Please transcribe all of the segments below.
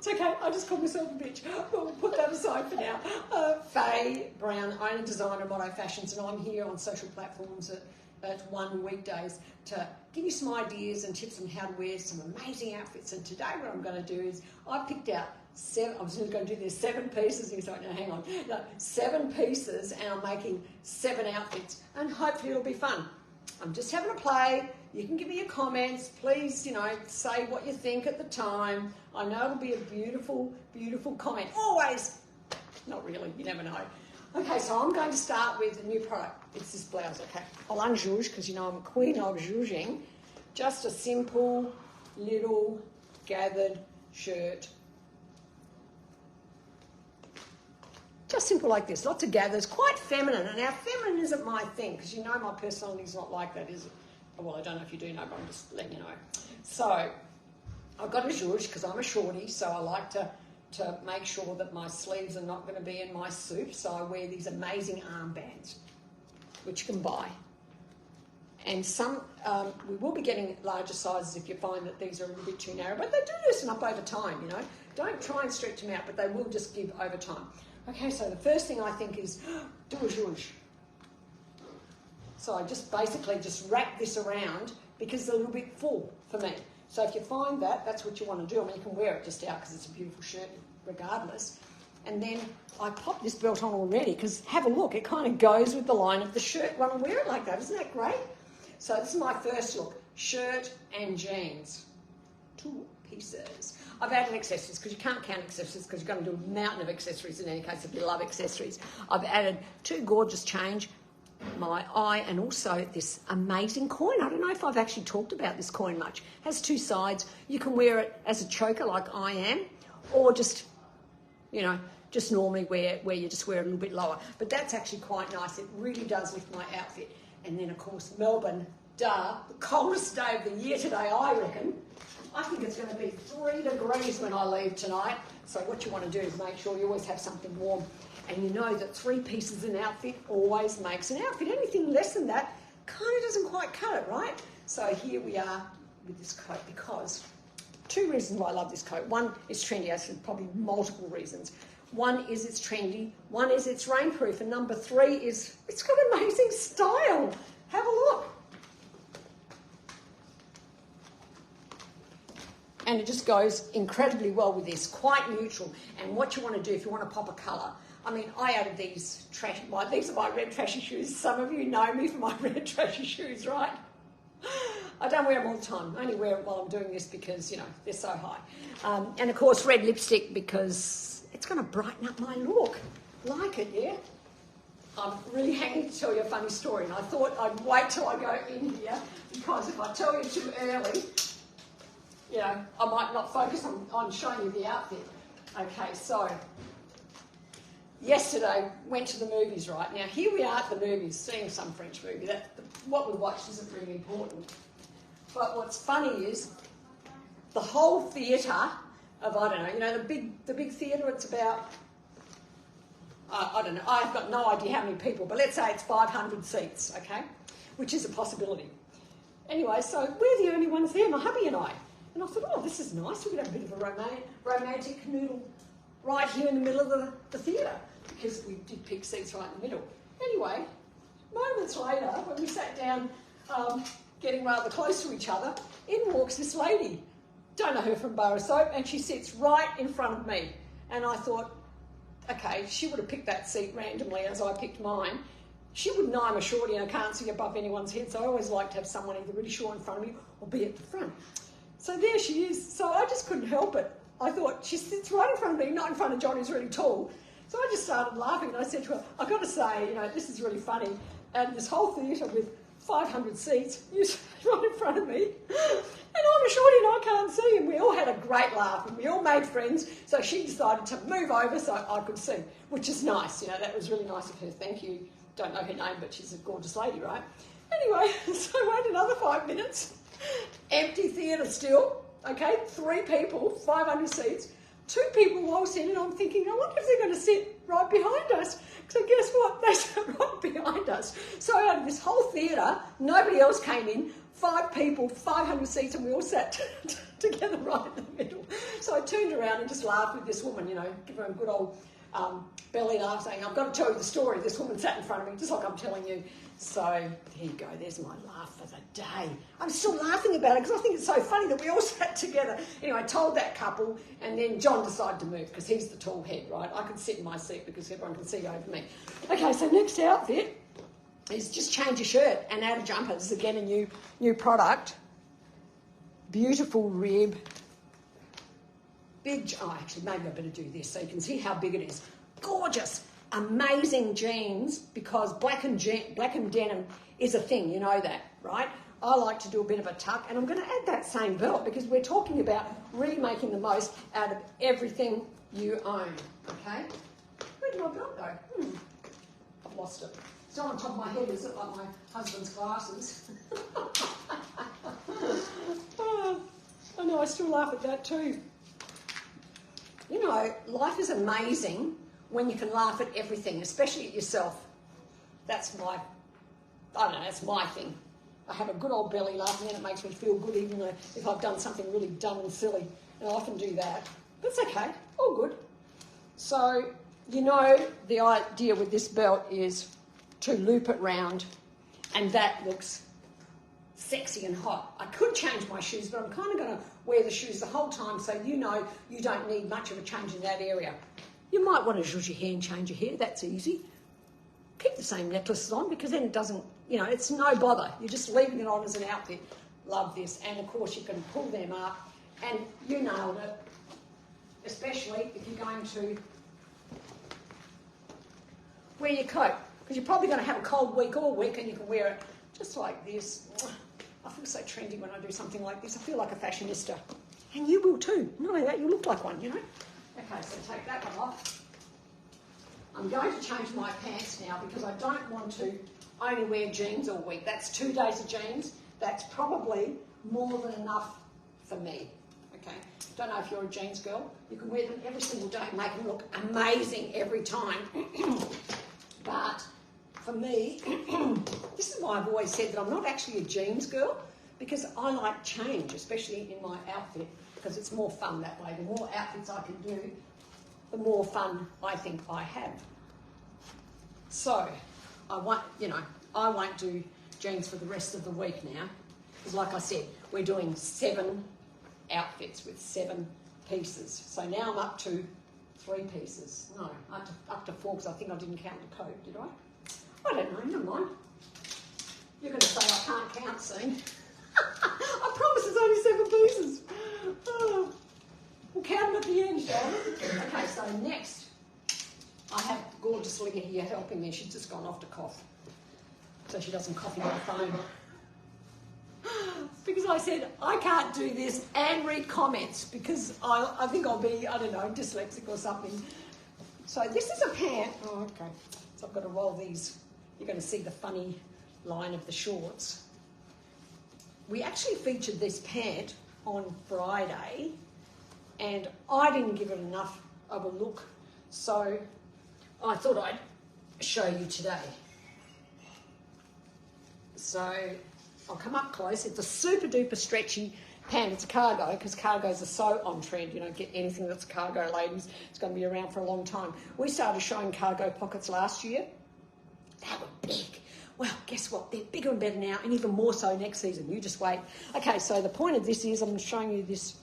It's okay, I just called myself a bitch. But we'll put that aside for now. Faye Browne, owner, designer, Motto Fashions, and I'm here on social platforms at One weekdays to give you some ideas and tips on how to wear some amazing outfits. And today what I'm going to do is I picked out seven. I was going to do this 7 pieces, and he's like, no, hang on. No, 7 pieces, and I'm making 7 outfits, and hopefully it'll be fun. I'm just having a play. You can give me your comments. Please, say what you think at the time. I know it'll be a beautiful, beautiful comment. Always. Not really, you never know. Okay, so I'm going to start with a new product. It's this blouse, okay? I'll unzhuzh, because I'm a queen of zhuzhing. Just a simple, little, gathered shirt. Just simple like this, lots of gathers, quite feminine. And now feminine isn't my thing, because my personality's not like that, is it? Well, I don't know if you do know, but I'm just letting you know. So I've got a zhuzh, because I'm a shorty, so I like to make sure that my sleeves are not going to be in my soup. So I wear these amazing armbands, which you can buy. And some, we will be getting larger sizes if you find that these are a little bit too narrow, but they do loosen up over time, Don't try and stretch them out, but they will just give over time. Okay, so the first thing I think is do a zhuzh. So I just basically wrap this around because it's a little bit full for me. So if you find that, that's what you want to do. I mean, you can wear it just out because it's a beautiful shirt regardless. And then I pop this belt on already because have a look, it kind of goes with the line of the shirt when I wear it like that. Isn't that great? So this is my first look, shirt and jeans. 2 pieces. I've added accessories because you can't count accessories because you're going to do a mountain of accessories in any case if you love accessories. I've added 2 gorgeous change, my eye, and also this amazing coin. I don't know if I've actually talked about this coin much. It has 2 sides. You can wear it as a choker like I am, or just, just normally where you just wear it a little bit lower. But that's actually quite nice. It really does lift my outfit. And then, of course, Melbourne, the coldest day of the year today, I reckon. I think it's going to be 3 degrees when I leave tonight. So what you want to do is make sure you always have something warm. And you know that 3 pieces in an outfit always makes an outfit. Anything less than that kind of doesn't quite cut it, right? So here we are with this coat because 2 reasons why I love this coat. 1, it's trendy. Actually, probably multiple reasons. 1 is it's trendy. 1 is it's rainproof. And number 3 is it's got amazing style. Have a look. And it just goes incredibly well with this, quite neutral. And what you want to do if you want to pop a colour, I mean, I added these these are my red trashy shoes. Some of you know me for my red trashy shoes, right? I don't wear them all the time. I only wear them while I'm doing this because, they're so high. And of course, red lipstick because it's going to brighten up my look. Like it, yeah? I'm really hanging to tell you a funny story, and I thought I'd wait till I go in here because if I tell you too early, I might not focus on showing you the outfit. Okay, so yesterday went to the movies, right? Now here we are at the movies, seeing some French movie. What we watched isn't really important. But what's funny is the whole theatre of, I don't know, the big theatre, it's about, I don't know, I've got no idea how many people, but let's say it's 500 seats, okay? Which is a possibility. Anyway, so we're the only ones there, my hubby and I. And I thought, oh, this is nice. We could have a bit of a romantic canoodle right here in the middle of the theatre because we did pick seats right in the middle. Anyway, moments later, when we sat down getting rather close to each other, in walks this lady. Don't know her from bar of soap, and she sits right in front of me. And I thought, okay, she would have picked that seat randomly as I picked mine. She would know I'm a shorty and I can't see above anyone's head, so I always like to have someone either really short in front of me or be at the front. So there she is. So I just couldn't help it. I thought, she sits right in front of me, not in front of John, who's really tall. So I just started laughing and I said to her, I've got to say, this is really funny. And this whole theatre with 500 seats, you sit right in front of me. And I'm a shorty and I can't see. And we all had a great laugh and we all made friends. So she decided to move over so I could see, which is nice. That was really nice of her. Thank you. Don't know her name, but she's a gorgeous lady, right? Anyway, so I waited another 5 minutes. Empty theatre still, okay? 3 people, 500 seats. 2 people waltzed in and I'm thinking, I wonder if they're going to sit right behind us. So guess what? They sat right behind us. So out of this whole theatre, nobody else came in. 5 people, 500 seats, and we all sat together right in the middle. So So I turned around and just laughed with this woman, you know, give her a good old belly laugh, saying, I've got to tell you the story. This woman sat in front of me, just like I'm telling you. So there you go, there's my laugh for the day. I'm still laughing about it because I think it's so funny that we all sat together. Anyway, I told that couple, and then John decided to move because he's the tall head, right? I could sit in my seat because everyone can see over me. Okay, so next outfit is just change your shirt and add a jumper. This is again a new product. Beautiful rib. Big, oh, actually, maybe I better do this so you can see how big it is. Gorgeous, amazing jeans, because black and denim is a thing, you know that, right? I like to do a bit of a tuck, and I'm going to add that same belt because we're talking about really making the most out of everything you own, okay? Where did my belt go? I've lost it. It's not on top of my head, is it, like my husband's glasses? Oh, I know, I still laugh at that too. You know, life is amazing when you can laugh at everything, especially at yourself. That's my, I don't know, that's my thing. I have a good old belly laugh, and then it makes me feel good, even though if I've done something really dumb and silly. And I often do that. But it's okay, all good. So, you know, the idea with this belt is to loop it round, and that looks sexy and hot. I could change my shoes, but I'm kind of going to wear the shoes the whole time, so you know you don't need much of a change in that area. You might want to zhuzh your hair and change your hair. That's easy. Keep the same necklaces on because then it doesn't, you know, it's no bother. You're just leaving it on as an outfit. Love this. And, of course, you can pull them up, and you nailed it, especially if you're going to wear your coat, because you're probably going to have a cold week all week, and you can wear it just like this. I feel so trendy when I do something like this. I feel like a fashionista. And you will too. Not only that, you look like one, you know. Okay, so take that one off. I'm going to change my pants now because I don't want to only wear jeans all week. That's 2 days of jeans. That's probably more than enough for me. Okay. Don't know if you're a jeans girl. You can wear them every single day and make them look amazing every time. But for me, this is why I've always said that I'm not actually a jeans girl, because I like change, especially in my outfit, because it's more fun that way. The more outfits I can do, the more fun I think I have. So, I won't do jeans for the rest of the week now, because like I said, we're doing 7 outfits with 7 pieces. So now I'm up to 3 pieces. No, up to 4, because I think I didn't count the coat, did I? I don't know, never mind. You're going to say I can't count soon. I promise it's only 7 pieces. Oh. We'll count them at the end, shall we? Okay, so next, I have gorgeous Leah here helping me. She's just gone off to cough, so she doesn't cough in my phone. Because I said, I can't do this and read comments because I think I'll be, I don't know, dyslexic or something. So this is a pant. Oh, okay. So I've got to roll these. You're going to see the funny line of the shorts. We actually featured this pant on Friday, and I didn't give it enough of a look, so I thought I'd show you today. So I'll come up close. It's a super duper stretchy pant. It's a cargo, because cargos are so on trend. You don't get anything that's cargo, ladies. It's going to be around for a long time. We started showing cargo pockets last year. They were big. Well, guess what? They're bigger and better now, and even more so next season. You just wait. Okay, so the point of this is I'm showing you this,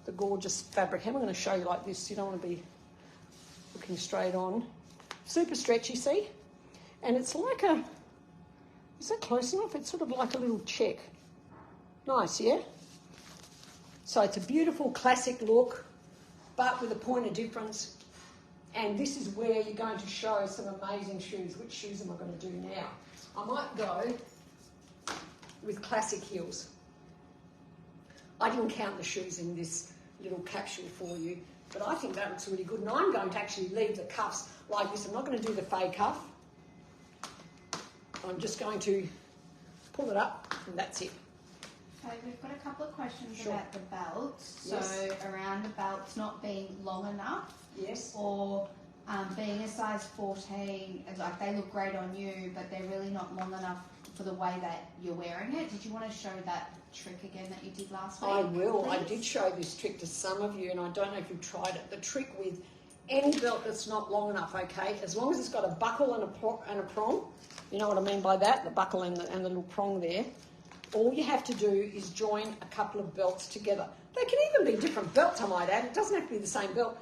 the gorgeous fabric. I'm going to show you like this. You don't want to be looking straight on. Super stretchy, see? And it's like a, is that close enough? It's sort of like a little check. Nice, yeah? So it's a beautiful classic look, but with a point of difference. And this is where you're going to show some amazing shoes. Which shoes am I going to do now? I might go with classic heels. I didn't count the shoes in this little capsule for you, but I think that looks really good. And I'm going to actually leave the cuffs like this. I'm not going to do the Faye cuff. I'm just going to pull it up, and that's it. So we've got a couple of questions Sure. about the belts. Yes. So around the belts not being long enough, Yes. or being a size 14, like they look great on you, but they're really not long enough for the way that you're wearing it. Did you want to show that trick again that you did last week? I will. Please? I did show this trick to some of you, and I don't know if you've tried it. The trick with any belt that's not long enough, okay, as long as it's got a buckle and a prong, you know what I mean by that, the buckle and the little prong there, all you have to do is join a couple of belts together. They can even be different belts, I might add. It doesn't have to be the same belt.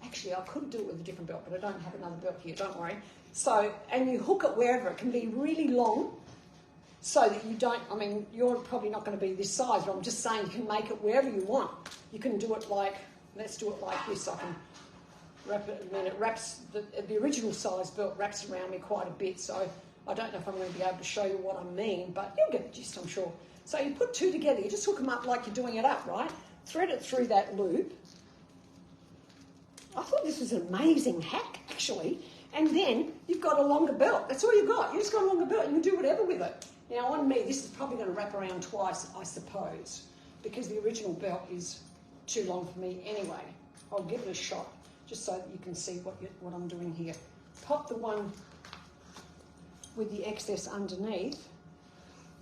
Actually, I could do it with a different belt, but I don't have another belt here, don't worry. So, and you hook it wherever. It can be really long so that you don't, I mean, you're probably not going to be this size, but I'm just saying you can make it wherever you want. You can do it like, let's do it like this. I can wrap it, and then it wraps, the original size belt wraps around me quite a bit, so I don't know if I'm going to be able to show you what I mean, but you'll get the gist, I'm sure. So you put two together, you just hook them up like you're doing it up, right? Thread it through that loop. I thought this was an amazing hack, actually. And then you've got a longer belt. That's all you've got. You've just got a longer belt. You can do whatever with it. Now, on me, this is probably going to wrap around twice, I suppose, because the original belt is too long for me anyway. I'll give it a shot, just so that you can see what I'm doing here. Pop the one with the excess underneath,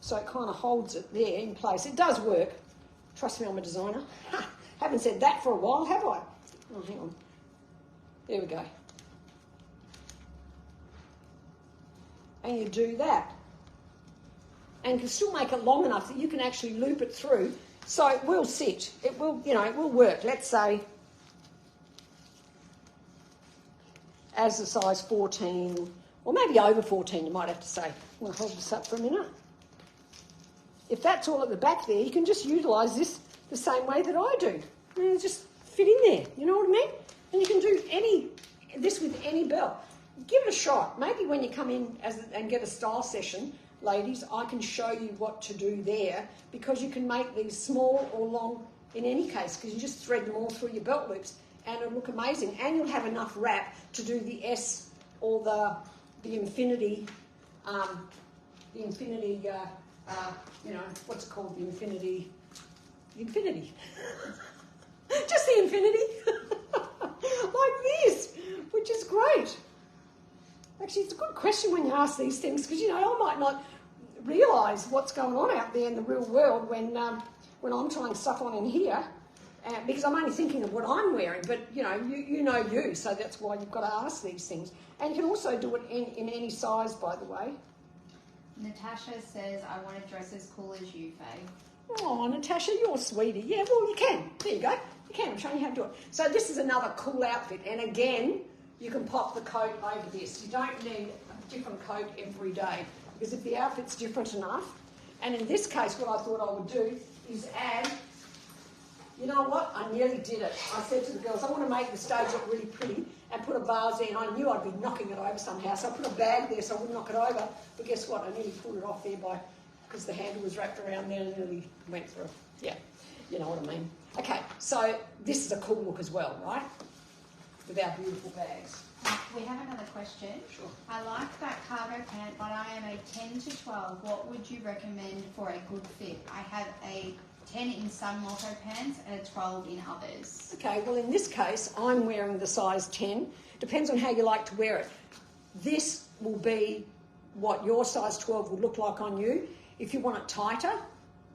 so it kind of holds it there in place. It does work. Trust me, I'm a designer. Haven't said that for a while, have I? Oh, hang on. There we go. And you do that. And you can still make it long enough that you can actually loop it through, so it will sit. It will, you know, it will work. Let's say as a size 14, or maybe over 14, you might have to say. I'm going to hold this up for a minute. If that's all at the back there, you can just utilise this the same way that I do. And just fit in there, you know what I mean? And you can do this with any belt. Give it a shot. Maybe when you come in and get a style session, ladies, I can show you what to do there, because you can make these small or long in any case, because you just thread them all through your belt loops and it'll look amazing. And you'll have enough wrap to do the S or the infinity, you know, what's it called? The infinity. Just the infinity. Like this, which is great. Actually, it's a good question when you ask these things, because, you know, I might not realise what's going on out there in the real world when I'm trying stuff on in here, because I'm only thinking of what I'm wearing. But, you know, you know you, so that's why you've got to ask these things. And you can also do it in any size, by the way. Natasha says, I want to dress as cool as you, Faye. Oh, Natasha, you're a sweetie. Yeah, well, you can. There you go. You can. I'm showing you how to do it. So this is another cool outfit. And again, you can pop the coat over this. You don't need a different coat every day, because if the outfit's different enough, and in this case, what I thought I would do is add, you know what? I nearly did it. I said to the girls, I want to make the stage look really pretty and put a vase there, and I knew I'd be knocking it over somehow, so I put a bag there so I wouldn't knock it over. But guess what? I nearly pulled it off there because the handle was wrapped around there and nearly went through. Yeah, you know what I mean. Okay, so this is a cool look as well, right? With our beautiful bags. We have another question. Sure. I like that cargo pant, but I am a 10 to 12. What would you recommend for a good fit? I have a 10 in some motto pants and a 12 in others. Okay, well, in this case, I'm wearing the size 10. Depends on how you like to wear it. This will be what your size 12 will look like on you. If you want it tighter,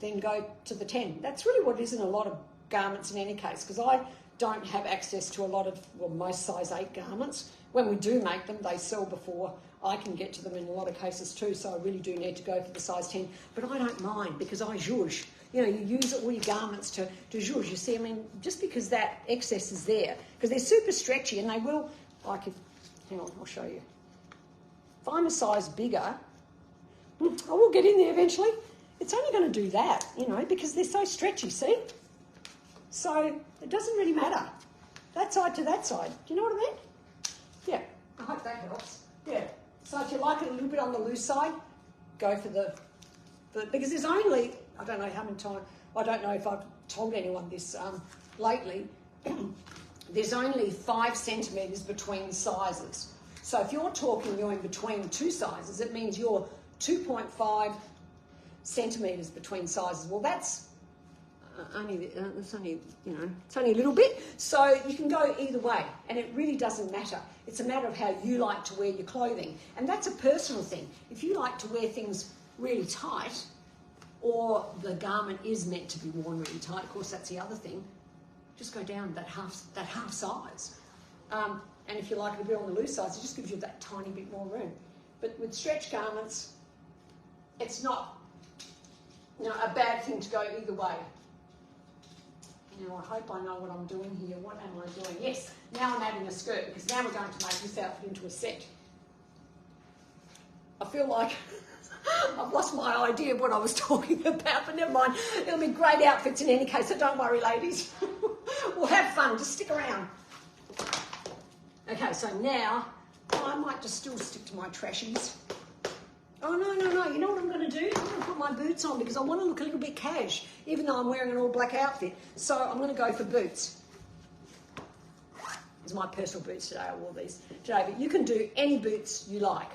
then go to the 10. That's really what it is in a lot of garments in any case, because I don't have access to a lot of, well, most size 8 garments. When we do make them, they sell before I can get to them in a lot of cases too, so I really do need to go for the size 10. But I don't mind, because I zhuzh. You know, you use all your garments to zhuzh. You see, I mean, just because that excess is there, because they're super stretchy, and they will, like if, hang on, I'll show you. If I'm a size bigger, I will get in there eventually. It's only going to do that, you know, because they're so stretchy, see? So it doesn't really matter. That side to that side. Do you know what I mean? Yeah, I hope that helps. Yeah. So if you like it a little bit on the loose side, go for the because there's only, I don't know how many times, I don't know if I've told anyone this lately, there's only 5 centimetres between sizes. So if you're talking you're in between 2 sizes, it means you're 2.5 centimetres between sizes. Well, that's it's only, you know, it's only a little bit. So you can go either way, and it really doesn't matter. It's a matter of how you like to wear your clothing, and that's a personal thing. If you like to wear things really tight, or the garment is meant to be worn really tight. Of course, that's the other thing. Just go down that half size. And if you like it a bit on the loose size, it just gives you that tiny bit more room. But with stretch garments, it's not, you know, a bad thing to go either way. You know, I hope I know what I'm doing here. What am I doing? Yes, now I'm adding a skirt, because now we're going to make this outfit into a set. I feel like I've lost my idea of what I was talking about, but never mind. It'll be great outfits in any case, so don't worry, ladies. We'll have fun. Just stick around. Okay, so now I might just still stick to my trashies. Oh, no. You know what I'm going to do? I'm going to put my boots on because I want to look a little bit cash, even though I'm wearing an all-black outfit. So I'm going to go for boots. These are my personal boots today. I wore these today. But you can do any boots you like,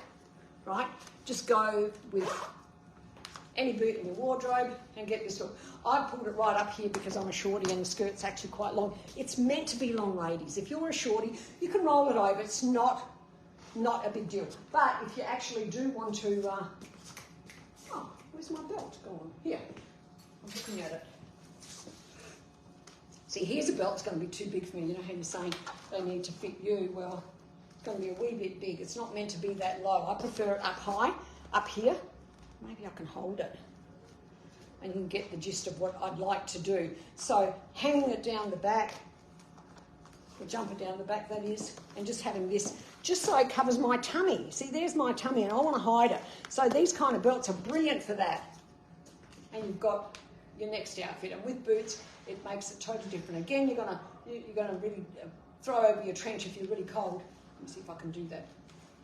right? Just go with any boot in your wardrobe and get this look. I pulled it right up here because I'm a shorty and the skirt's actually quite long. It's meant to be long, ladies. If you're a shorty, you can roll it over. It's not a big deal. But if you actually do want to, oh, where's my belt gone? Here, I'm looking at it. See, here's a belt that's going to be too big for me. You know how you're saying they need to fit you? Well, it's going to be a wee bit big. It's not meant to be that low. I prefer it up high, up here. Maybe I can hold it and you can get the gist of what I'd like to do. So hanging it down the back, or jumper down the back that is, and just having this, just so it covers my tummy. See, there's my tummy and I want to hide it. So these kind of belts are brilliant for that. And you've got your next outfit. And with boots, it makes it totally different. Again, you're gonna really throw over your trench if you're really cold. Let me see if I can do that.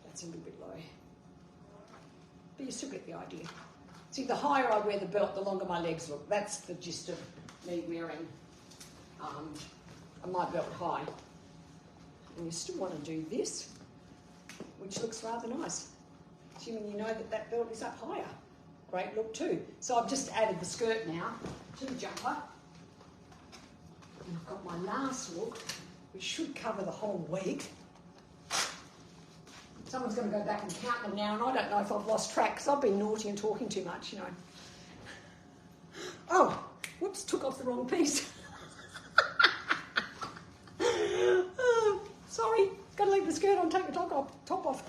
That's a little bit low. But you still get the idea. See, the higher I wear the belt, the longer my legs look. That's the gist of me wearing my belt high. And you still want to do this, which looks rather nice. Assuming you know that that belt is up higher. Great look too. So I've just added the skirt now to the jumper. And I've got my last look, which should cover the whole week. Someone's going to go back and count them now, and I don't know if I've lost track because I've been naughty and talking too much, you know. Oh, whoops, took off the wrong piece. Oh, sorry, got to leave the skirt on, take the top off.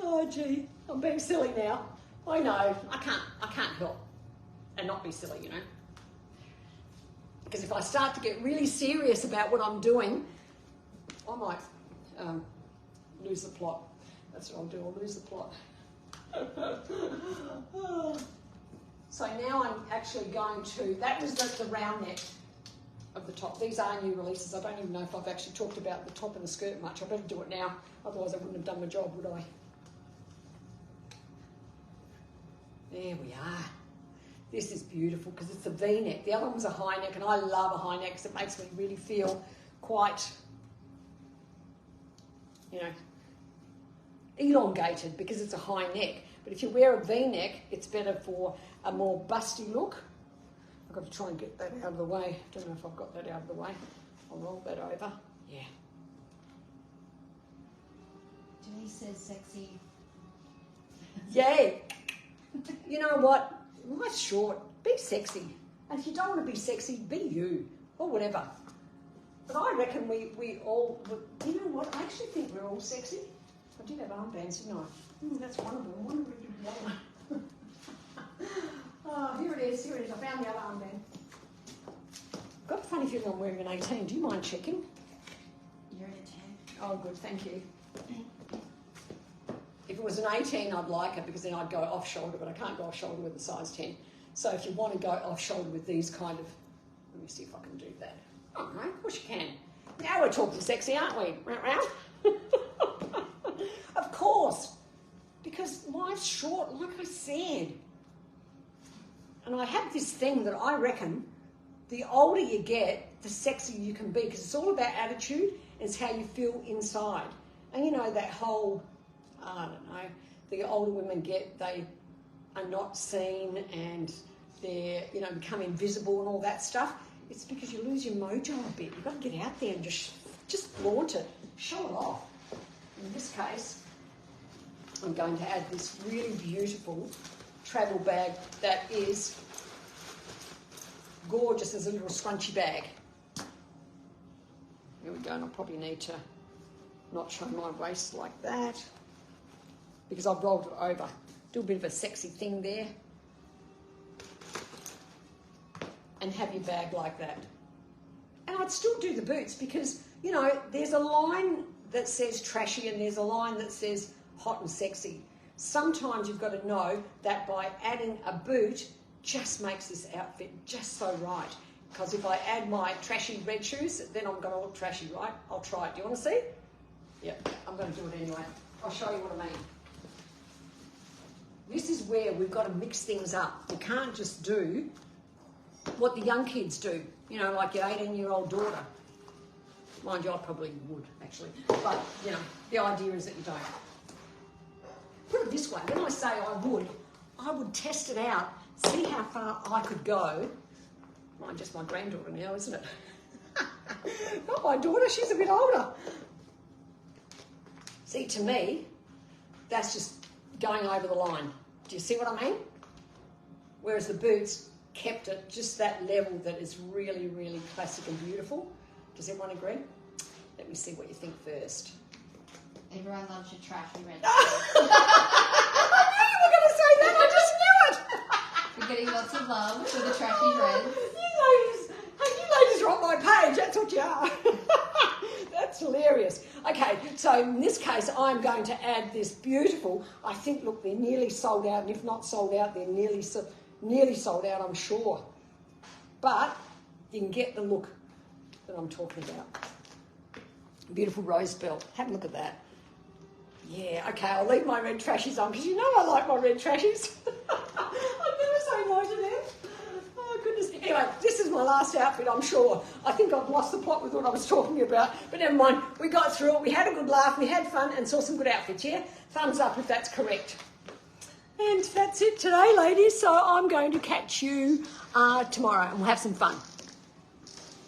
Oh, gee, I'm being silly now. I know, I can't help and not be silly, you know. Because if I start to get really serious about what I'm doing, I might lose the plot. That's what I'll do, I'll lose the plot. So now I'm actually going to, that was the round neck of the top. These are new releases. I don't even know if I've actually talked about the top and the skirt much. I better do it now, otherwise I wouldn't have done my job, would I? There we are. This is beautiful because it's a V-neck. The other one was a high neck, and I love a high neck because it makes me really feel quite, you know, elongated because it's a high neck. But if you wear a V-neck, it's better for a more busty look. I've got to try and get that out of the way. Don't know if I've got that out of the way. I'll roll that over. Yeah. Denise says sexy. Yay. You know what? Life's short. Be sexy. And if you don't want to be sexy, be you. Or whatever. But I reckon we all, you know what? I actually think we're all sexy. I did have armbands, didn't I? That's one of them. I wonder if you did the other one. Oh, here it is. I found the other armband. I've got a funny feeling I'm wearing an 18. Do you mind checking? You're in a 10. Oh, good. Thank you. If it was an 18, I'd like it because then I'd go off shoulder, but I can't go off shoulder with a size 10. So if you want to go off shoulder with these kind of, let me see if I can do that. Oh, no, of course you can. Now we're talking sexy, aren't we? Of course, because life's short, like I said. And I have this thing that I reckon the older you get, the sexier you can be, because it's all about attitude. It's how you feel inside. And you know that whole, I don't know, the older women get, they are not seen and they're, you know, become invisible and all that stuff. It's because you lose your mojo a bit. You've got to get out there and just flaunt it, show it off. In this case, I'm going to add this really beautiful travel bag that is gorgeous as a little scrunchy bag. Here we go, and I probably need to not show my waist like that because I've rolled it over. Do a bit of a sexy thing there. And have your bag like that. And I'd still do the boots because, you know, there's a line that says trashy and there's a line that says hot and sexy. Sometimes you've got to know that by adding a boot just makes this outfit just so right. Because if I add my trashy red shoes, then I'm going to look trashy, right? I'll try it. Do you want to see? Yep, I'm going to do it anyway. I'll show you what I mean. This is where we've got to mix things up. We can't just do what the young kids do, you know, like your 18-year-old daughter. Mind you, I probably would, actually. But, you know, the idea is that you don't. Put it this way, when I say I would test it out, see how far I could go. Mind, just my granddaughter now, isn't it? Not my daughter, she's a bit older. See, to me, that's just going over the line. Do you see what I mean? Whereas the boots kept it just that level that is really, really classic and beautiful. Does everyone agree? Let me see what you think first. Everyone loves your trashy red. I knew you were going to say that. I just knew it. You're getting lots of love for the trashy reds. You ladies are on my page. That's what you are. That's hilarious. Okay, so in this case, I'm going to add this beautiful. I think, look, they're nearly sold out, and if not sold out, they're nearly sold out, I'm sure. But you can get the look that I'm talking about. Beautiful rose belt. Have a look at that. Yeah, okay, I'll leave my red trashies on because you know I like my red trashies. I'd never say no to them. Oh, goodness. Anyway, this is my last outfit, I'm sure. I think I've lost the plot with what I was talking about, but never mind. We got through it. We had a good laugh. We had fun and saw some good outfits, yeah? Thumbs up if that's correct. And that's it today, ladies. So I'm going to catch you tomorrow and we'll have some fun.